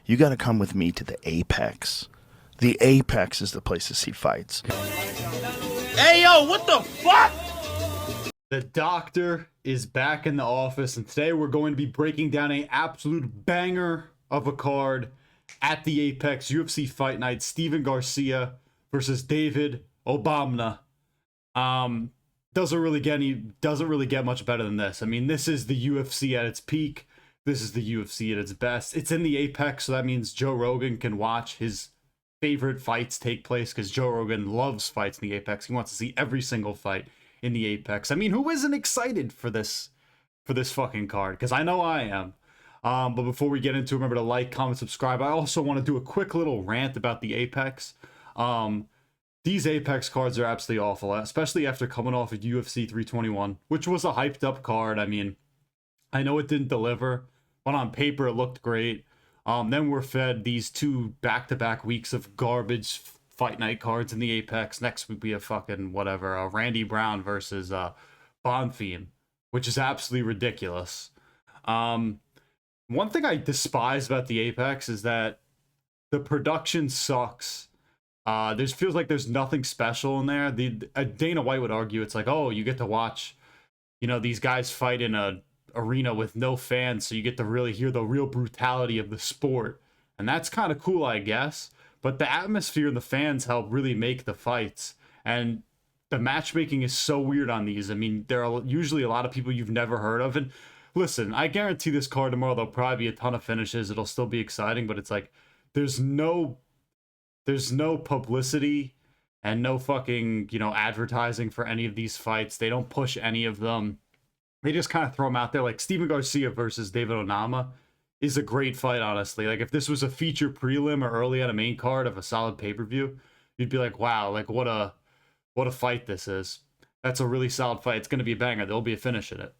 you got to come with me to the Apex. The Apex is the place to see fights. Hey, yo, what the fuck? The doctor is back in the office, and today we're going to be breaking down an absolute banger of a card at the Apex UFC Fight Night. Steven Garcia versus David Obamna. Doesn't really get much better than this. I mean, this is the UFC at its peak. This is the UFC at its best. It's in the Apex, so that means Joe Rogan can watch his favorite fights take place, because Joe Rogan loves fights in the Apex. He wants to see every single fight in the Apex. I mean, who isn't excited for this fucking card? Because I know I am. But before we get into it, remember to like, comment, subscribe. I also want to do a quick little rant about the Apex. These Apex cards are absolutely awful, especially after coming off of UFC 321, which was a hyped up card. I mean, I know it didn't deliver, but on paper it looked great. Then we're fed these two back-to-back weeks of garbage fight night cards in the Apex. Next week we have fucking whatever, Randy Brown versus Bonfim, which is absolutely ridiculous. One thing I despise about the Apex is that the production sucks. There's feels like there's nothing special in there. Dana White would argue it's like, oh, you get to watch, these guys fight in a arena with no fans, so you get to really hear the real brutality of the sport, and that's kind of cool, I guess. But the atmosphere and the fans help really make the fights, and the matchmaking is so weird on these. I mean, there are usually a lot of people you've never heard of, and listen, I guarantee this card tomorrow there'll probably be a ton of finishes. It'll still be exciting, but it's like there's no publicity and no fucking advertising for any of these fights. They don't push any of them. They just kind of throw them out there. Like Steven Garcia versus David Onama is a great fight, honestly. Like if this was a feature prelim or early on a main card of a solid pay-per-view, you'd be like, wow, like what a fight this is. That's a really solid fight. It's going to be a banger. There'll be a finish in it.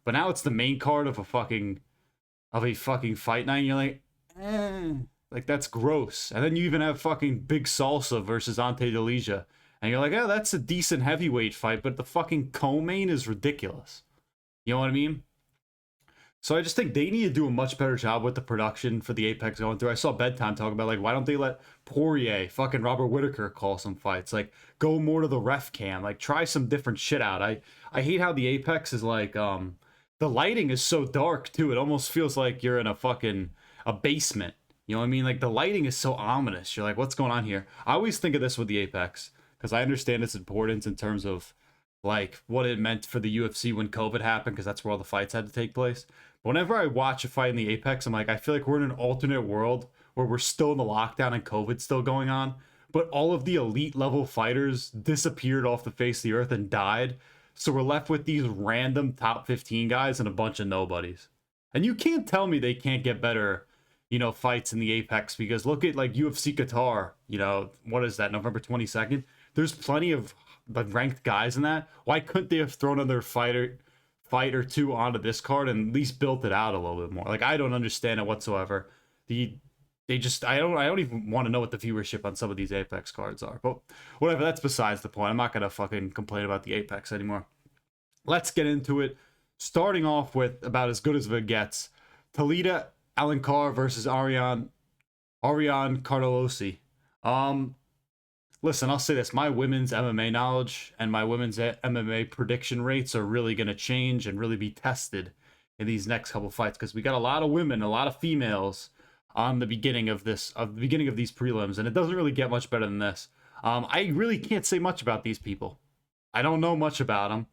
But now it's the main card of a fucking fight night, and you're like, like that's gross. And then you even have fucking Big Salsa versus Ante Delija, and you're like, oh, that's a decent heavyweight fight, but the fucking co-main is ridiculous. You know what I mean? So I just think they need to do a much better job with the production for the Apex going through. I saw Bedtime talk about, like, why don't they let Poirier, fucking Robert Whittaker call some fights? Like, go more to the ref cam. Like, try some different shit out. I hate how the Apex is like, the lighting is so dark, too. It almost feels like you're in a basement. You know what I mean? Like, the lighting is so ominous. You're like, what's going on here? I always think of this with the Apex, because I understand its importance in terms of like what it meant for the UFC when COVID happened, because that's where all the fights had to take place. But whenever I watch a fight in the Apex, I'm like, I feel like we're in an alternate world where we're still in the lockdown and COVID's still going on, but all of the elite level fighters disappeared off the face of the earth and died. So we're left with these random top 15 guys and a bunch of nobodies. And you can't tell me they can't get better, fights in the Apex, because look at like UFC Qatar, what is that, November 22nd? There's plenty of ranked guys in that. Why couldn't they have thrown another fight or two onto this card and at least built it out a little bit more? Like, I don't understand it whatsoever. I don't even want to know what the viewership on some of these Apex cards are. But whatever, that's besides the point. I'm not gonna fucking complain about the Apex anymore. Let's get into it. Starting off with about as good as it gets. Talita Alencar versus Ariane Carnellossi. Listen, I'll say this. My women's MMA knowledge and my women's MMA prediction rates are really going to change and really be tested in these next couple fights, because we got a lot of women, a lot of females on the beginning of these prelims, and it doesn't really get much better than this. I really can't say much about these people. I don't know much about them.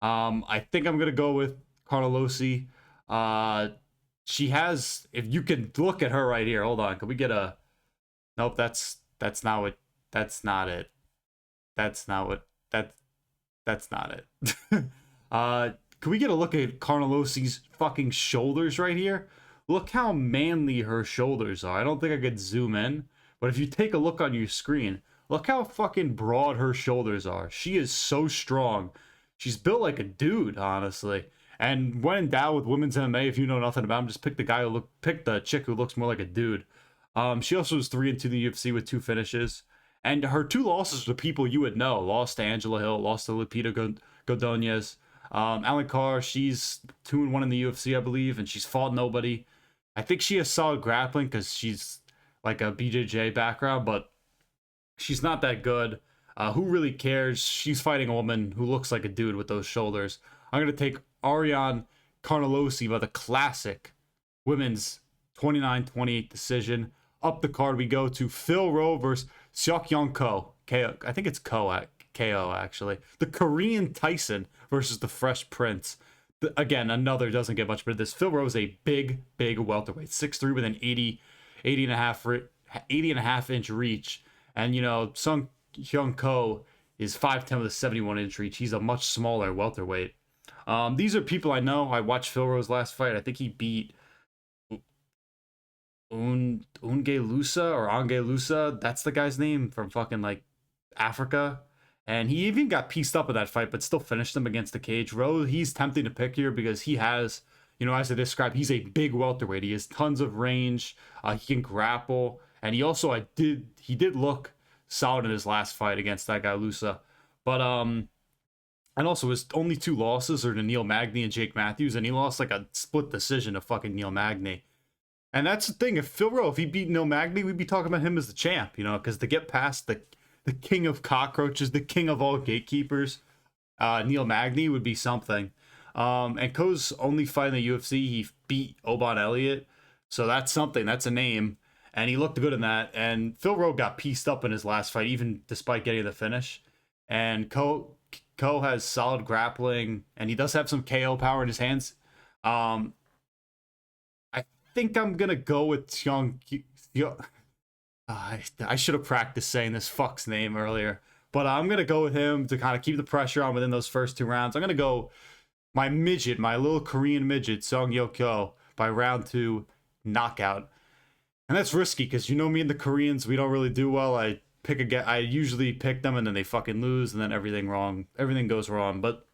I think I'm going to go with Carnellossi. She has, if you can look at her right here. Hold on. Can we get a... Nope, that's not what... That's not it. That's not it. Can we get a look at Carnellossi's fucking shoulders right here? Look how manly her shoulders are. I don't think I could zoom in, but if you take a look on your screen, look how fucking broad her shoulders are. She is so strong. She's built like a dude, honestly. And when in doubt with women's MMA, if you know nothing about them, just pick the chick who looks more like a dude. She also was 3-2 in the UFC with 2 finishes. And her 2 losses were people you would know. Lost to Angela Hill, lost to Lupita Godinez. Alencar, she's 2-1 in the UFC, I believe, and she's fought nobody. I think she has solid grappling because she's like a BJJ background, but she's not that good. Who really cares? She's fighting a woman who looks like a dude with those shoulders. I'm going to take Ariane Carnellossi by the classic women's 29-28 decision. Up the card we go to Phil Rowe versus Seok Ko. I think it's KO actually. The Korean Tyson versus the Fresh Prince. Again, another doesn't get much, but this Phil Rowe is a big welterweight. 6'3" with an 80 and a half inch reach. And, you know, Sung Hyun Ko is 5'10" with a 71-inch reach. He's a much smaller welterweight. These are people I know. I watched Phil Rowe's last fight. I think he beat Unge Lusa. That's the guy's name from fucking, like, Africa. And he even got pieced up in that fight, but still finished him against the cage. Rowe, he's tempting to pick here because he has, you know, as I described, he's a big welterweight. He has tons of range. He can grapple. And he also, he did look solid in his last fight against that guy, Lusa. But, and also his only 2 losses are to Neil Magny and Jake Matthews. And he lost like a split decision to fucking Neil Magny. And that's the thing. If Phil Rowe, if he beat Neil Magny, we'd be talking about him as the champ, you know, because to get past the king of cockroaches, the king of all gatekeepers, Neil Magny would be something. And Ko's only fight in the UFC, he beat Oban Elliott. So that's something. That's a name. And he looked good in that. And Phil Rowe got pieced up in his last fight, even despite getting the finish. And Ko has solid grappling, and he does have some KO power in his hands. I think I'm going to go with Chang. I should have practiced saying this fuck's name earlier. But I'm going to go with him to kind of keep the pressure on within those first 2 rounds. I'm going to go my little Korean midget, Sung Ko, by round 2 knockout. And that's risky because you know me and the Koreans, we don't really do well. I usually pick them and then they fucking lose and then everything goes wrong. But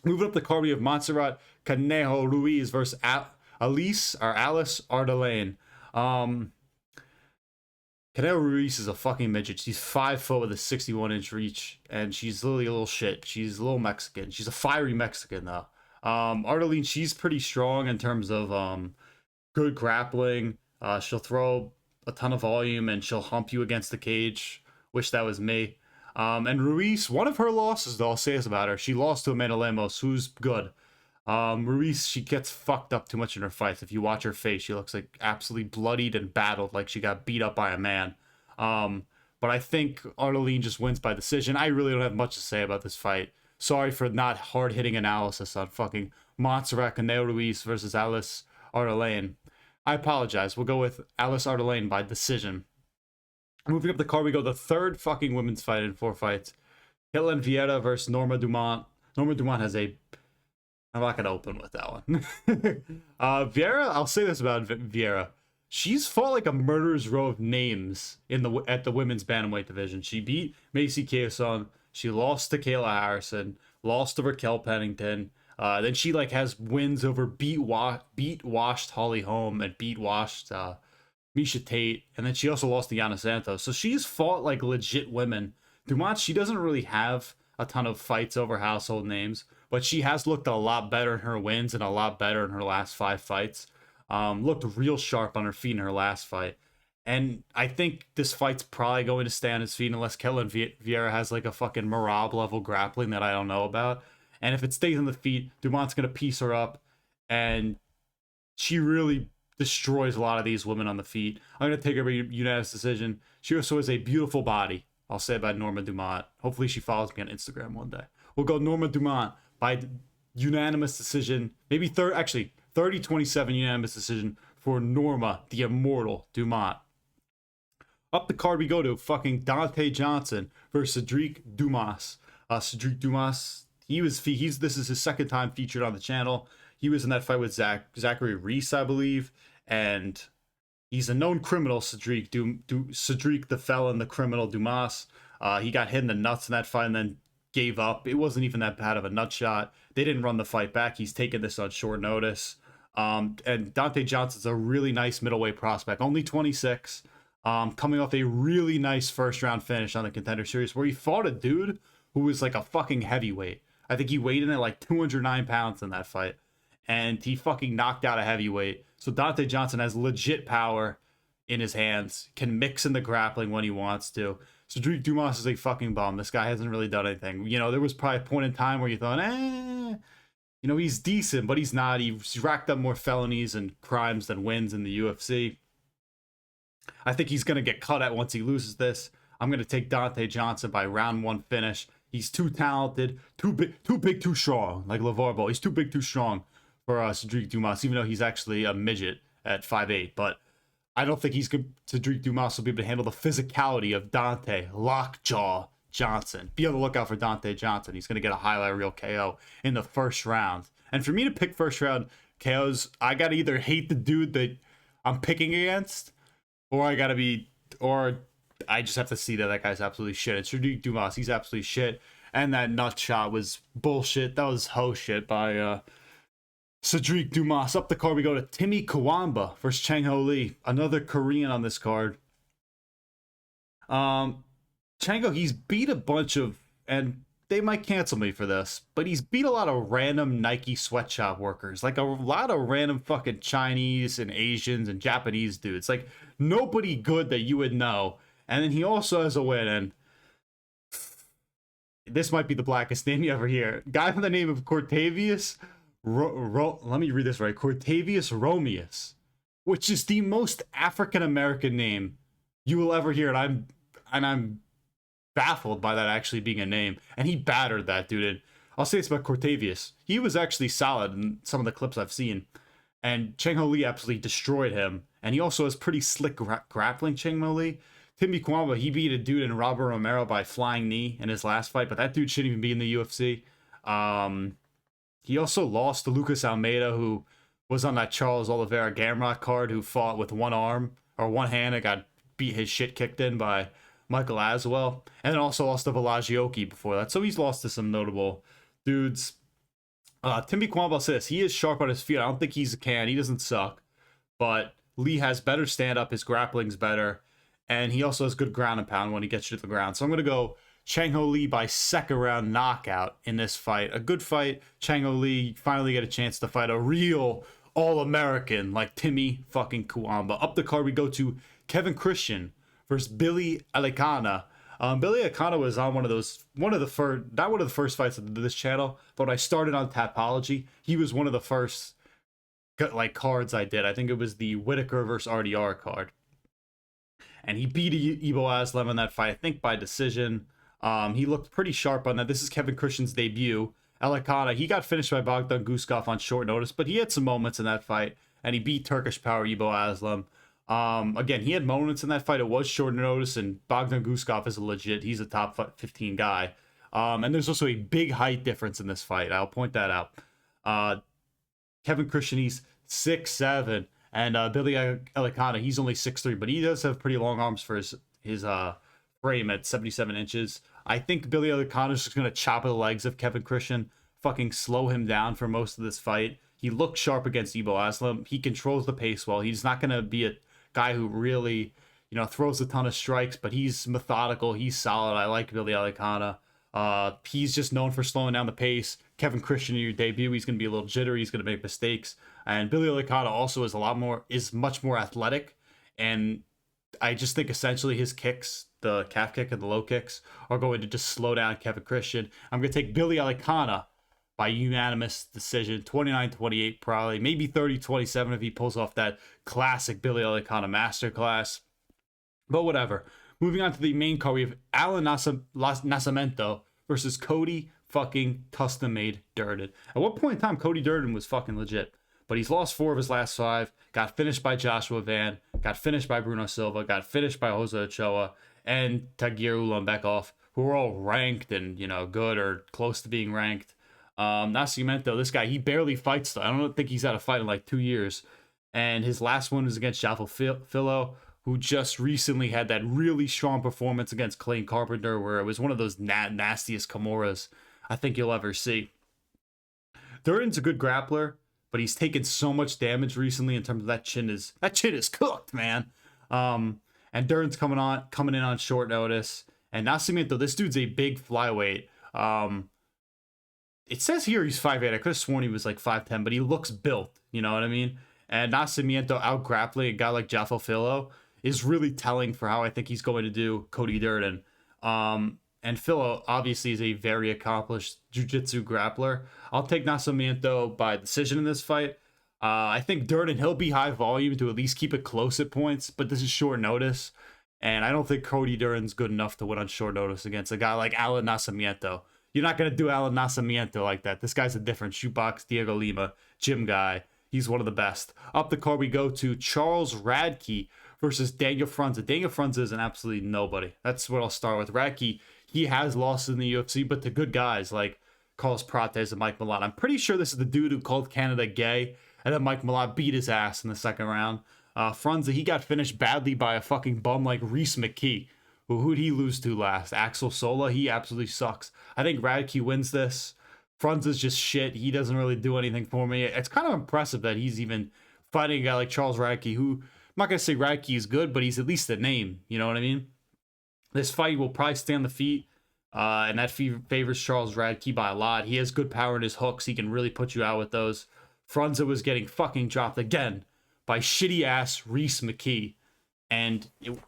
moving up the card, we have Montserrat Conejo Ruiz versus Alice Ardelean. Conejo Ruiz is a fucking midget. She's 5 foot with a 61-inch reach, and she's literally a little shit. She's a little Mexican. She's a fiery Mexican, though. Ardelean, she's pretty strong in terms of good grappling. She'll throw a ton of volume, and she'll hump you against the cage. Wish that was me. And Ruiz, one of her losses, though, I'll say this about her. She lost to Amanda Lemos, who's good. Ruiz, she gets fucked up too much in her fights. If you watch her face, she looks like absolutely bloodied and battled, like she got beat up by a man. But I think Ardelean just wins by decision. I really don't have much to say about this fight. Sorry for not hard-hitting analysis on fucking Montserrat Conejo Ruiz versus Alice Ardelean. I apologize. We'll go with Alice Ardelean by decision. Moving up the card, we go the third fucking women's fight in 4 fights. Ketlen Vieira versus Norma Dumot. Norma Dumont has a... I'm not going to open with that one. Vieira, I'll say this about Vieira. She's fought like a murderer's row of names at the women's bantamweight division. She beat Macy Chiasson. She lost to Kayla Harrison. Lost to Raquel Pennington. Then she like has wins over beat washed Holly Holm and beat washed Misha Tate. And then she also lost to Yana Santos. So she's fought like legit women. Dumont, she doesn't really have a ton of fights over household names. But she has looked a lot better in her wins and a lot better in her last 5 fights. Looked real sharp on her feet in her last fight. And I think this fight's probably going to stay on his feet unless Ketlen Vieira has like a fucking Marab level grappling that I don't know about. And if it stays on the feet, Dumont's going to piece her up. And she really destroys a lot of these women on the feet. I'm going to take her by unanimous decision. She also has a beautiful body. I'll say by Norma Dumont. Hopefully she follows me on Instagram one day. We'll go Norma Dumont by unanimous decision, maybe 30-27 unanimous decision for Norma, the immortal Dumont. Up the card we go to fucking Donte Johnson versus Sedriques Dumas. Sedriques Dumas, this is his second time featured on the channel. He was in that fight with Zachary Reese, I believe, and he's a known criminal, Sedriques the felon, the criminal Dumas. He got hit in the nuts in that fight and then gave up. It wasn't even that bad of a nut shot. They didn't run the fight back. He's taken this on short notice. And Donte Johnson's a really nice middleweight prospect, only 26, coming off a really nice first round finish on the Contender Series where he fought a dude who was like a fucking heavyweight. I think he weighed in at like 209 pounds in that fight. And he fucking knocked out a heavyweight. So Donte Johnson has legit power in his hands, can mix in the grappling when he wants to. Sedriques Dumas is a fucking bum. This guy hasn't really done anything. You know, there was probably a point in time where you thought, you know, he's decent, but he's not. He's racked up more felonies and crimes than wins in the UFC. I think he's going to get cut at once he loses this. I'm going to take Donte Johnson by round 1 finish. He's too talented, too big, too strong, like LeVar Ball. He's too big, too strong for Sedriques Dumas, even though he's actually a midget at 5'8". But I don't think Sedriques Dumas will be able to handle the physicality of Donte Lockjaw Johnson. Be on the lookout for Donte Johnson. He's going to get a highlight reel KO in the first round. And for me to pick first round KOs, I got to either hate the dude that I'm picking against, or I just have to see that guy's absolutely shit. It's Sedriques Dumas. He's absolutely shit. And that nut shot was bullshit. That was ho shit by Sedriques Dumas. Up the card, we go to Timmy Cuamba versus Chang Lee. Another Korean on this card. Chango, he's beat a bunch of, and they might cancel me for this, but he's beat a lot of random Nike sweatshop workers. Like a lot of random fucking Chinese and Asians and Japanese dudes. Like nobody good that you would know. And then he also has a win, and this might be the blackest name you ever hear. Guy by the name of Cortavius, let me read this right. Cortavius Romeus, which is the most African-American name you will ever hear. And I'm baffled by that actually being a name. And he battered that dude. And I'll say this about Cortavius. He was actually solid in some of the clips I've seen. And Chang Lee absolutely destroyed him. And he also has pretty slick grappling, Chang Lee. Timmy Cuamba, he beat a dude in Robert Romero by flying knee in his last fight, but that dude shouldn't even be in the UFC. He also lost to Lucas Almeida, who was on that Charles Oliveira Gamrot card, who fought with one arm or one hand and got beat his shit kicked in by Michael Aswell. And then also lost to Velagioki before that. So he's lost to some notable dudes. Timmy Cuamba says he is sharp on his feet. I don't think he's a can. He doesn't suck. But Lee has better stand-up. His grappling's better. And he also has good ground and pound when he gets you to the ground. So I'm going to go Chang Lee by second round knockout in this fight. A good fight. Chang Lee finally get a chance to fight a real All-American like Timmy fucking Cuamba. Up the card we go to Kevin Christian versus Billy Elekana. Billy Elekana was on not one of the first fights of this channel, but when I started on Tapology, he was one of the first cards I did. I think it was the Whitaker versus RDR card. And he beat Ibo Aslam in that fight, I think by decision. He looked pretty sharp on that. This is Kevin Christian's debut. Elekana, he got finished by Bogdan Guskov on short notice, but he had some moments in that fight, and he beat Turkish Power Ibo Aslam. Again, he had moments in that fight. It was short notice, and Bogdan Guskov is legit. He's a top 15 guy. And there's also a big height difference in this fight. I'll point that out. Kevin Christian, he's 6'7". And Billy Elekana, he's only 6'3", but he does have pretty long arms for his frame at 77 inches. I think Billy Elekana is just going to chop at the legs of Kevin Christian, fucking slow him down for most of this fight. He looks sharp against Ibo Aslam. He controls the pace well. He's not going to be a guy who really, throws a ton of strikes, but he's methodical. He's solid. I like Billy Elekana. He's just known for slowing down the pace. Kevin Christian in your debut, he's going to be a little jittery. He's going to make mistakes. And Billy Elekana also is much more athletic. And I just think essentially his kicks, the calf kick and the low kicks, are going to just slow down Kevin Christian. I'm going to take Billy Elekana by unanimous decision, 29-28 probably, maybe 30-27 if he pulls off that classic Billy Elekana masterclass. But whatever. Moving on to the main card, we have Allan Nascimento versus Cody fucking custom-made Durden. At what point in time, Cody Durden was fucking legit. But he's lost 4 of his last 5, got finished by Joshua Van, got finished by Bruno Silva, got finished by Jose Ochoa, and Tagir Ulanbekov, who are all ranked and, good or close to being ranked. Nascimento, this guy, he barely fights, though. I don't think he's had a fight in like 2 years. And his last one was against Jaffa Philo, who just recently had that really strong performance against Clayton Carpenter, where it was one of those nastiest Kimuras I think you'll ever see. Durden's a good grappler, but he's taken so much damage recently in terms of that chin is cooked, man. And Durden's coming in on short notice. And Nascimento, this dude's a big flyweight. It says here he's 5'8". I could have sworn he was like 5'10", but he looks built. You know what I mean? And Nascimento out-grappling a guy like Jaffo Filo is really telling for how I think he's going to do Cody Durden. And Filo obviously is a very accomplished jiu-jitsu grappler. I'll take Nascimento by decision in this fight. I think Durden, he'll be high volume to at least keep it close at points, but this is short notice. And I don't think Cody Durden's good enough to win on short notice against a guy like Allan Nascimento. You're not going to do Allan Nascimento like that. This guy's a different shootbox Diego Lima, gym guy. He's one of the best. Up the card we go to Charles Radtke versus Daniel Frunza. Daniel Frunza is an absolutely nobody. That's what I'll start with. Radtke, he has lost in the UFC, but to good guys like Carlos Prates and Mike Malott. I'm pretty sure this is the dude who called Canada gay, and then Mike Malott beat his ass in the second round. Frunza, he got finished badly by a fucking bum like Rhys McKee. Who'd he lose to last? Axel Sola? He absolutely sucks. I think Radtke wins this. Frunza's just shit. He doesn't really do anything for me. It's kind of impressive that he's even fighting a guy like Charles Radtke, who, I'm not going to say Radtke is good, but he's at least a name. You know what I mean? This fight will probably stay on the feet, and that favors Charles Radtke by a lot. He has good power in his hooks. He can really put you out with those. Frunza was getting fucking dropped again by shitty-ass Rhys McKee. And it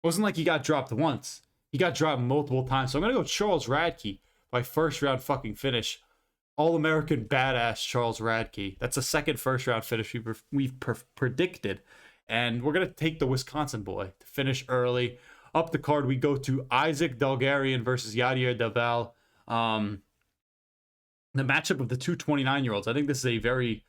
wasn't like he got dropped once. He got dropped multiple times. So I'm going to go Charles Radtke by first-round fucking finish. All-American badass Charles Radtke. That's the second first-round finish we've predicted. And we're going to take the Wisconsin boy to finish early. Up the card, we go to Isaac Dulgarian versus Yadier Daval. The matchup of the two 29-year-olds. I think this is a very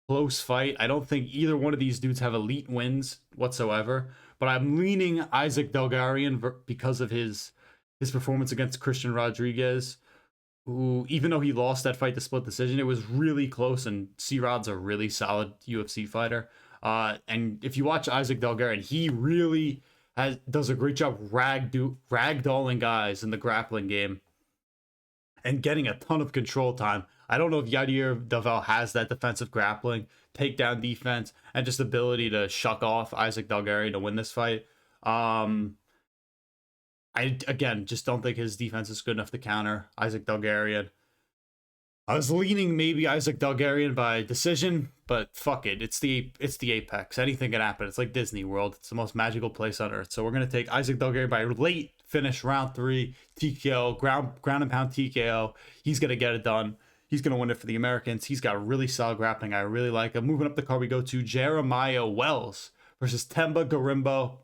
close fight. I don't think either one of these dudes have elite wins whatsoever. But I'm leaning Isaac Dulgarian because of his performance against Christian Rodriguez, who, even though he lost that fight to split decision, it was really close, and C-Rod's a really solid UFC fighter. And if you watch Isaac Dulgarian, he really does a great job ragdolling guys in the grappling game and getting a ton of control time. I don't know if Yadier Daval has that defensive grappling, takedown defense, and just ability to shuck off Isaac Dulgarian to win this fight. I, again, just don't think his defense is good enough to counter Isaac Dulgarian. I was leaning maybe Isaac Dulgarian by decision, but fuck it. It's the Apex. Anything can happen. It's like Disney World. It's the most magical place on earth. So we're going to take Isaac Dulgarian by late finish, round 3, TKO, ground and pound TKO. He's going to get it done. He's going to win it for the Americans. He's got really solid grappling. I really like him. Moving up the card, we go to Jeremiah Wells versus Temba Garimbo.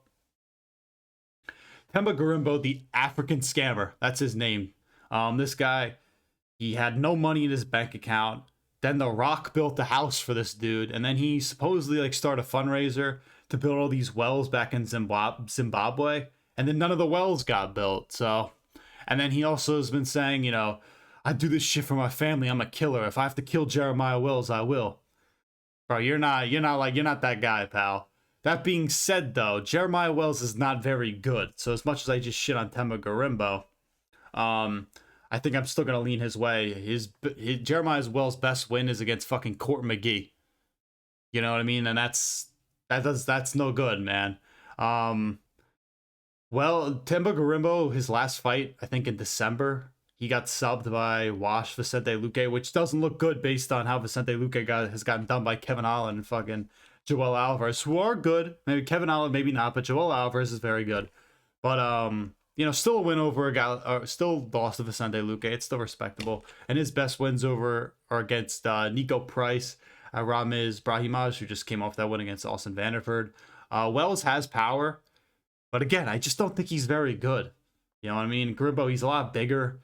Temba Garimbo, the African scammer. That's his name. This guy, he had no money in his bank account. Then The Rock built a house for this dude. And then he supposedly started a fundraiser to build all these wells back in Zimbabwe. And then none of the wells got built. So, and then he also has been saying, I do this shit for my family. I'm a killer. If I have to kill Jeremiah Wells, I will. Bro, you're not that guy, pal. That being said, though, Jeremiah Wells is not very good. So as much as I just shit on Temba Garimbo, I think I'm still gonna lean his way. His Jeremiah Wells' best win is against fucking Court McGee. You know what I mean? And that's no good, man. Well, Temba Garimbo, his last fight, I think in December, he got subbed by Wash Vicente Luque, which doesn't look good based on how Vicente Luque has gotten done by Kevin Allen and fucking Joel Alvarez, who are good. Maybe Kevin Allen, maybe not, but Joel Alvarez is very good. But still a win over a guy, still lost to Vicente Luque. It's still respectable. And his best wins are against Nico Price, Ramiz Brahimaj, who just came off that win against Austin Vanderford. Wells has power, but again, I just don't think he's very good. You know what I mean? Garimbo, he's a lot bigger.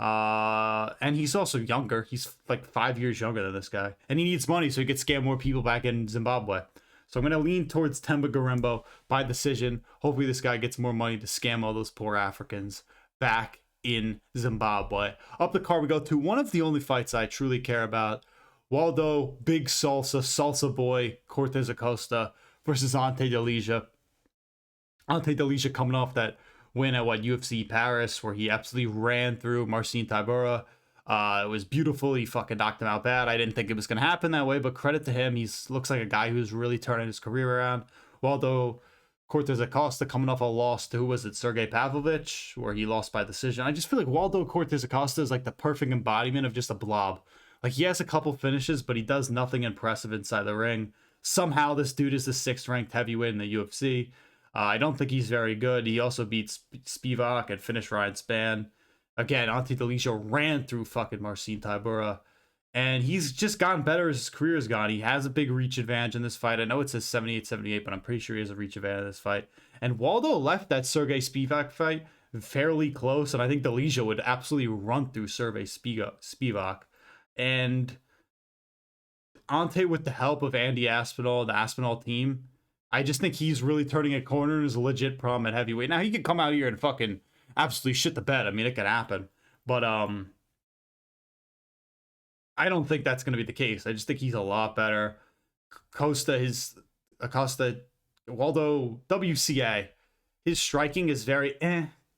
And he's also younger. He's like 5 years younger than this guy. And he needs money so he could scam more people back in Zimbabwe. So I'm going to lean towards Temba Garimbo by decision. Hopefully this guy gets more money to scam all those poor Africans back in Zimbabwe. Up the card we go to one of the only fights I truly care about. Waldo, Big Salsa Boy, Cortez Acosta versus Ante Delija. Ante Delija coming off that win at UFC Paris, where he absolutely ran through Marcin Tybura. It was beautiful. He fucking knocked him out bad. I didn't think it was going to happen that way, but credit to him. He looks like a guy who's really turning his career around. Waldo Cortez Acosta coming off a loss to, who was it, Sergey Pavlovich, where he lost by decision. I just feel like Waldo Cortez Acosta is like the perfect embodiment of just a blob. Like, he has a couple finishes, but he does nothing impressive inside the ring. Somehow this dude is the 6th ranked heavyweight in the UFC. I don't think he's very good. He also beats Spivak and finished Ryan Spann. Again, Ante Delija ran through fucking Marcin Tybura. And he's just gotten better as his career has gone. He has a big reach advantage in this fight. I know it says 78-78, but I'm pretty sure he has a reach advantage in this fight. And Waldo left that Sergey Spivak fight fairly close, and I think Delija would absolutely run through Sergey Spivak. And Ante, with the help of Andy Aspinall, the Aspinall team, I just think he's really turning a corner and is a legit problem at heavyweight. Now, he could come out here and fucking absolutely shit the bed. I mean, it could happen. But I don't think that's going to be the case. I just think he's a lot better. Waldo, WCA, his striking is very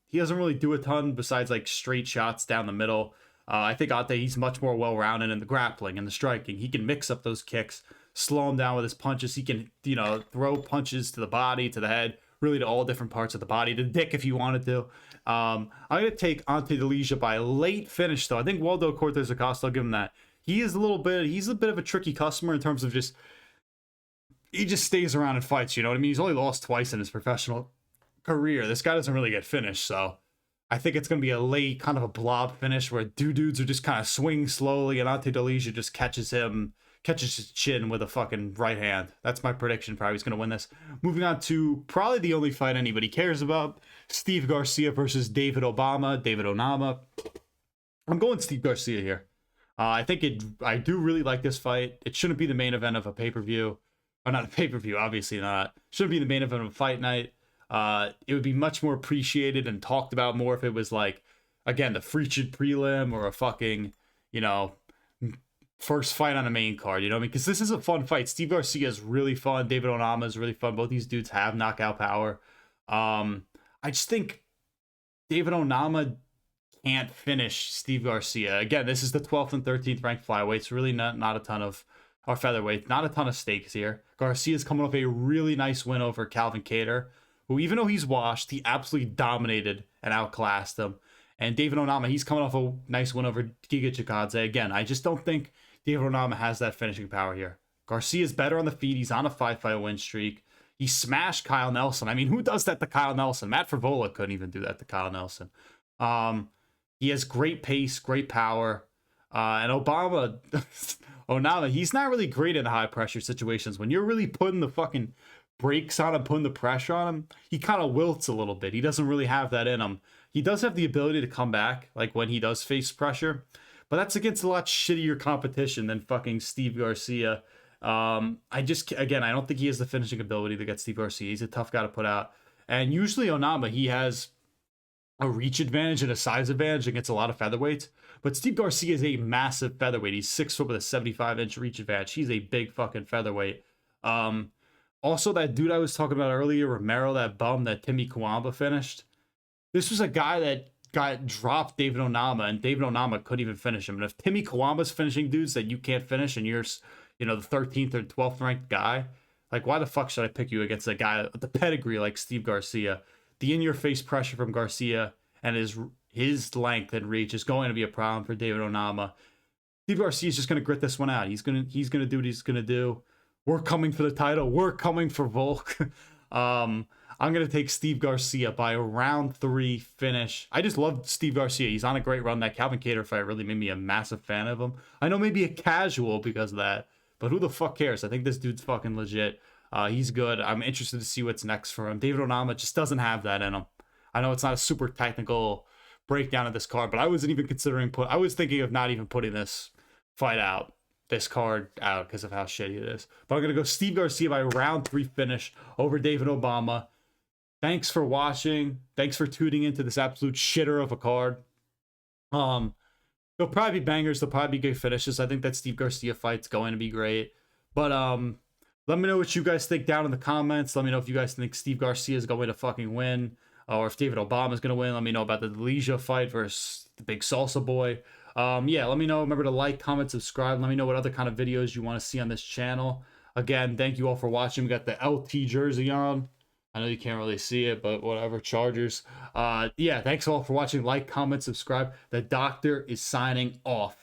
He doesn't really do a ton besides like straight shots down the middle. I think Ante, he's much more well-rounded in the grappling and the striking. He can mix up those kicks, slow him down with his punches. He can, throw punches to the body, to the head, really to all different parts of the body, to the dick if you wanted to. I'm going to take Ante Delija by a late finish, though. I think Waldo Cortez Acosta, I'll give him that. He's a bit of a tricky customer in terms of he just stays around and fights, you know what I mean? He's only lost twice in his professional career. This guy doesn't really get finished, so I think it's going to be a late kind of a blob finish where dudes are just kind of swinging slowly and Ante Delija just catches his chin with a fucking right hand. That's my prediction for how he's going to win this. Moving on to probably the only fight anybody cares about, Steve Garcia versus David Onama. I'm going Steve Garcia here. I do really like this fight. It shouldn't be the main event of a pay-per-view. Or not a pay-per-view, obviously not. Shouldn't be the main event of a fight night. It would be much more appreciated and talked about more if it was like, again, the featured prelim or a fucking, first fight on the main card, you know what I mean? Because this is a fun fight. Steve Garcia is really fun. David Onama is really fun. Both these dudes have knockout power. I just think David Onama can't finish Steve Garcia. Again, this is the 12th and 13th ranked flyweights. Really not a ton of, or featherweight, not a ton of stakes here. Garcia's coming off a really nice win over Calvin Kattar, who, even though he's washed, he absolutely dominated and outclassed him. And David Onama, he's coming off a nice win over Giga Chikadze. Again, I just don't think David Onama has that finishing power here. Garcia's better on the feet. He's on a 5-fight win streak. He smashed Kyle Nelson. I mean, who does that to Kyle Nelson? Matt Favola couldn't even do that to Kyle Nelson. He has great pace, great power. And Onama, he's not really great in high pressure situations. When you're really putting the fucking brakes on him, putting the pressure on him, he kind of wilts a little bit. He doesn't really have that in him. He does have the ability to come back, like when he does face pressure, but that's against a lot shittier competition than fucking Steve Garcia. I don't think he has the finishing ability to get Steve Garcia. He's a tough guy to put out. And usually Onama, he has a reach advantage and a size advantage against a lot of featherweights. But Steve Garcia is a massive featherweight. He's 6 foot with a 75-inch reach advantage. He's a big fucking featherweight. Also, that dude I was talking about earlier, Romero, that bum that Timmy Cuamba finished. This was a guy that dropped David Onama, and David Onama couldn't even finish him. And if Timmy Cuamba's finishing dudes that you can't finish, and you're, the 13th or 12th ranked guy, like, why the fuck should I pick you against a guy with the pedigree like Steve Garcia? The in-your-face pressure from Garcia and his length and reach is going to be a problem for David Onama. Steve Garcia is just going to grit this one out. He's gonna do what he's gonna do. We're coming for the title. We're coming for Volk. I'm going to take Steve Garcia by a round 3 finish. I just love Steve Garcia. He's on a great run. That Calvin Kattar fight really made me a massive fan of him. I know maybe a casual because of that, but who the fuck cares? I think this dude's fucking legit. He's good. I'm interested to see what's next for him. David Onama just doesn't have that in him. I know it's not a super technical breakdown of this card, but I wasn't even considering I was thinking of not even putting this card out because of how shitty it is. But I'm going to go Steve Garcia by round 3 finish over David Onama. Thanks for watching. Thanks for tuning into this absolute shitter of a card. There'll probably be bangers. There'll probably be good finishes. I think that Steve Garcia fight's going to be great. But let me know what you guys think down in the comments. Let me know if you guys think Steve Garcia is going to fucking win, or if David Obama is going to win. Let me know about the Delija fight versus the big salsa boy. Let me know. Remember to like, comment, subscribe. Let me know what other kind of videos you want to see on this channel. Again, thank you all for watching. We got the LT jersey on. I know you can't really see it, but whatever, Chargers. Thanks all for watching. Like, comment, subscribe. The doctor is signing off.